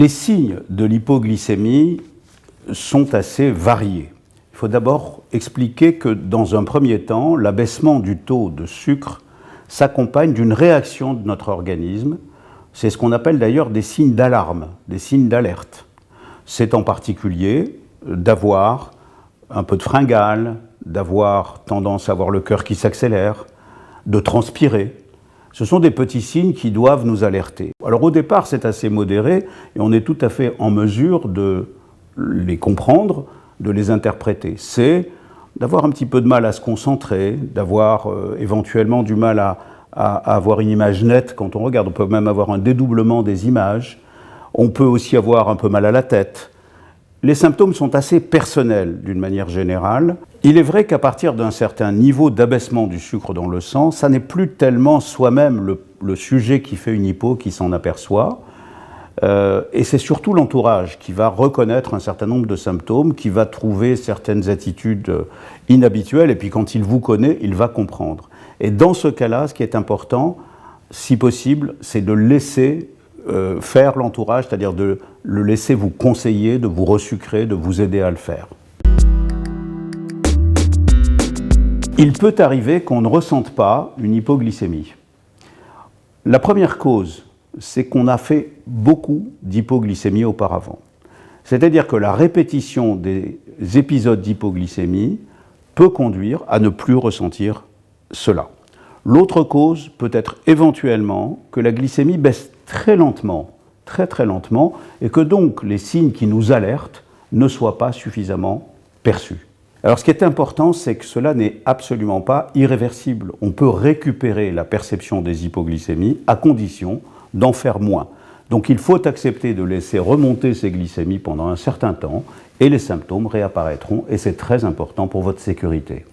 Les signes de l'hypoglycémie sont assez variés. Il faut d'abord expliquer que dans un premier temps, l'abaissement du taux de sucre s'accompagne d'une réaction de notre organisme. C'est ce qu'on appelle d'ailleurs des signes d'alarme, des signes d'alerte. C'est en particulier d'avoir un peu de fringales, d'avoir tendance à avoir le cœur qui s'accélère, de transpirer. Ce sont des petits signes qui doivent nous alerter. Alors au départ, c'est assez modéré et on est tout à fait en mesure de les comprendre, de les interpréter. C'est d'avoir un petit peu de mal à se concentrer, d'avoir éventuellement du mal à avoir une image nette quand on regarde. On peut même avoir un dédoublement des images. On peut aussi avoir un peu mal à la tête. Les symptômes sont assez personnels d'une manière générale. Il est vrai qu'à partir d'un certain niveau d'abaissement du sucre dans le sang, ça n'est plus tellement soi-même le sujet qui fait une hypo qui s'en aperçoit. Et c'est surtout l'entourage qui va reconnaître un certain nombre de symptômes, qui va trouver certaines attitudes inhabituelles, et puis quand il vous connaît, il va comprendre. Et dans ce cas-là, ce qui est important, si possible, c'est de laisser faire l'entourage, c'est-à-dire de le laisser vous conseiller, de vous resucrer, de vous aider à le faire. Il peut arriver qu'on ne ressente pas une hypoglycémie. La première cause, c'est qu'on a fait beaucoup d'hypoglycémie auparavant. C'est-à-dire que la répétition des épisodes d'hypoglycémie peut conduire à ne plus ressentir cela. L'autre cause peut être éventuellement que la glycémie baisse très lentement, très lentement, et que donc les signes qui nous alertent ne soient pas suffisamment perçus. Alors ce qui est important, c'est que cela n'est absolument pas irréversible. On peut récupérer la perception des hypoglycémies à condition d'en faire moins. Donc il faut accepter de laisser remonter ces glycémies pendant un certain temps et les symptômes réapparaîtront et c'est très important pour votre sécurité.